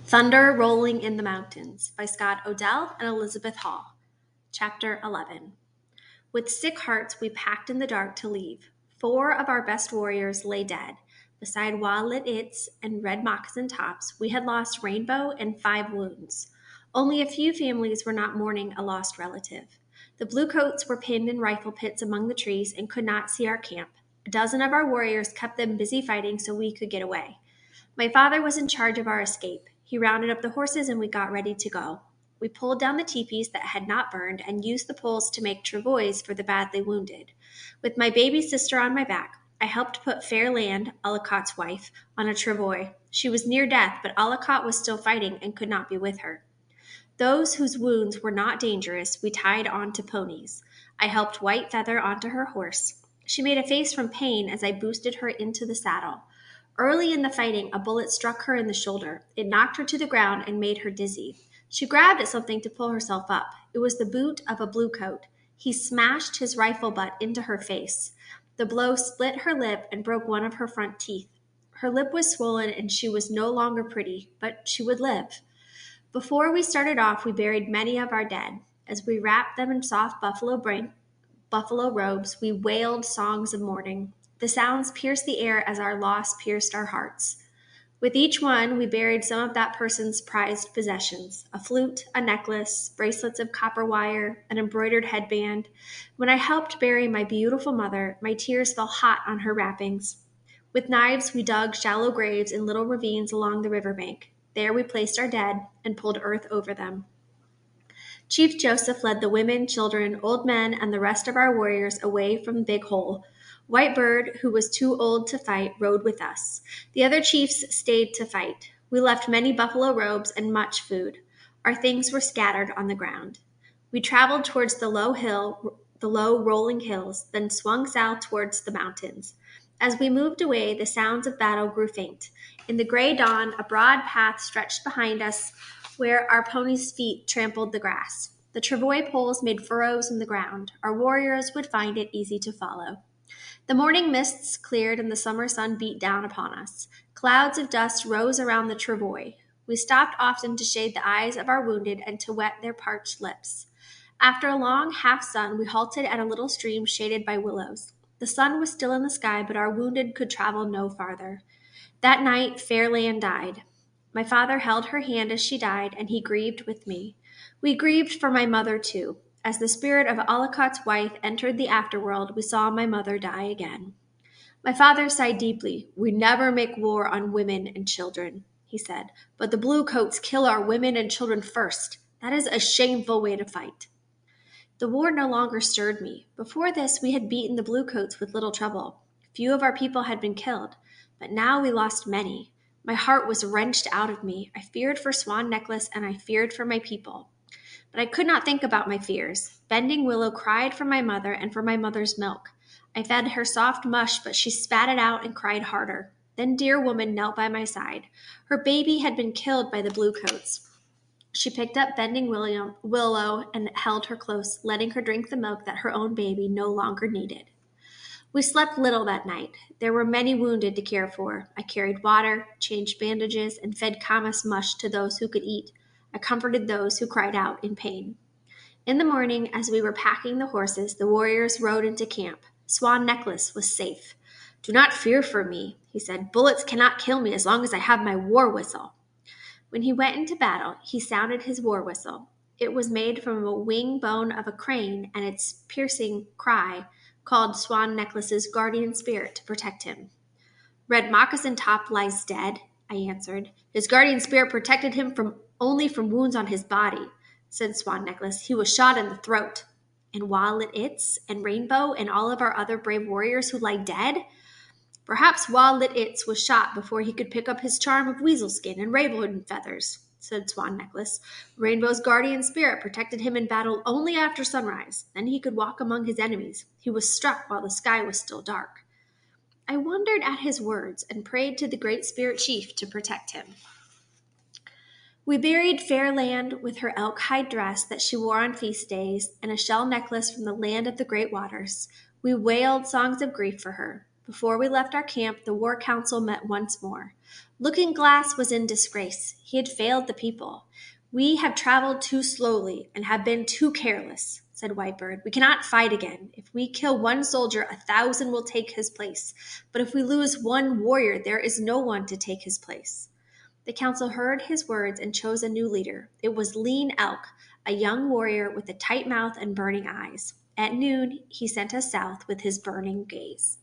Thunder Rolling in the Mountains by Scott Odell and Elizabeth Hall. Chapter 11. With sick hearts, we packed in the dark to leave. 4 of our best warriors lay dead. Beside Lit Its and Red Moccasin Tops, we had lost Rainbow and 5 wounds. Only a few families were not mourning a lost relative. The Bluecoats were pinned in rifle pits among the trees and could not see our camp. A dozen of our warriors kept them busy fighting so we could get away. My father was in charge of our escape. He rounded up the horses and we got ready to go. We pulled down the teepees that had not burned and used the poles to make travois for the badly wounded. With my baby sister on my back, I helped put Fairland, Ellicott's wife, on a travois. She was near death, but Ellicott was still fighting and could not be with her. Those whose wounds were not dangerous we tied onto ponies. I helped White Feather onto her horse. She made a face from pain as I boosted her into the saddle. Early in the fighting, a bullet struck her in the shoulder. It knocked her to the ground and made her dizzy. She grabbed at something to pull herself up. It was the boot of a Bluecoat. He smashed his rifle butt into her face. The blow split her lip and broke one of her front teeth. Her lip was swollen and she was no longer pretty, but she would live. Before we started off, we buried many of our dead. As we wrapped them in soft buffalo robes, we wailed songs of mourning. The sounds pierced the air as our loss pierced our hearts. With each one, we buried some of that person's prized possessions: a flute, a necklace, bracelets of copper wire, an embroidered headband. When I helped bury my beautiful mother, my tears fell hot on her wrappings. With knives, we dug shallow graves in little ravines along the riverbank. There we placed our dead and pulled earth over them. Chief Joseph led the women, children, old men, and the rest of our warriors away from Big Hole. White Bird, who was too old to fight, rode with us. The other chiefs stayed to fight. We left many buffalo robes and much food. Our things were scattered on the ground. We traveled towards the low rolling hills, then swung south towards the mountains. As we moved away, the sounds of battle grew faint. In the gray dawn, a broad path stretched behind us where our ponies' feet trampled the grass. The travois poles made furrows in the ground. Our warriors would find it easy to follow. The morning mists cleared and the summer sun beat down upon us. Clouds of dust rose around the travois. We stopped often to shade the eyes of our wounded and to wet their parched lips. After a long half-sun, we halted at a little stream shaded by willows. The sun was still in the sky, but our wounded could travel no farther. That night, Fairland died. My father held her hand as she died, and he grieved with me. We grieved for my mother, too. As the spirit of Ellicott's wife entered the afterworld, we saw my mother die again. My father sighed deeply. "We never make war on women and children," he said, "but the Bluecoats kill our women and children first. That is a shameful way to fight." The war no longer stirred me. Before this, we had beaten the Bluecoats with little trouble. Few of our people had been killed, but now we lost many. My heart was wrenched out of me. I feared for Swan Necklace and I feared for my people. But I could not think about my fears. Bending Willow cried for my mother and for my mother's milk. I fed her soft mush, but she spat it out and cried harder. Then Dear Woman knelt by my side. Her baby had been killed by the Bluecoats. She picked up Willow and held her close, letting her drink the milk that her own baby no longer needed. We slept little that night. There were many wounded to care for. I carried water, changed bandages, and fed camas mush to those who could eat. I comforted those who cried out in pain. In the morning, as we were packing the horses, the warriors rode into camp. Swan Necklace was safe. "Do not fear for me," he said. "Bullets cannot kill me as long as I have my war whistle." When he went into battle, he sounded his war whistle. It was made from a wing bone of a crane, and its piercing cry called Swan Necklace's guardian spirit to protect him. "Red Moccasin Top lies dead," I answered. "His guardian spirit protected him only from wounds on his body," said Swan Necklace. "He was shot in the throat." "And Lit Its, and Rainbow, and all of our other brave warriors who lie dead?" "Perhaps Lit Its was shot before he could pick up his charm of weasel skin and raven feathers," said Swan Necklace. "Rainbow's guardian spirit protected him in battle only after sunrise. Then he could walk among his enemies. He was struck while the sky was still dark." I wondered at his words and prayed to the great spirit chief to protect him. We buried Fairland with her elk hide dress that she wore on feast days and a shell necklace from the land of the great waters. We wailed songs of grief for her. Before we left our camp, the war council met once more. Looking Glass was in disgrace. He had failed the people. We have traveled too slowly and have been too careless, said Whitebird. We cannot fight again. If we kill one soldier, 1,000 will take his place. But if we lose one warrior, there is no one to take his place. The council heard his words and chose a new leader. It was Lean Elk, a young warrior with a tight mouth and burning eyes. At noon, he sent us south with his burning gaze.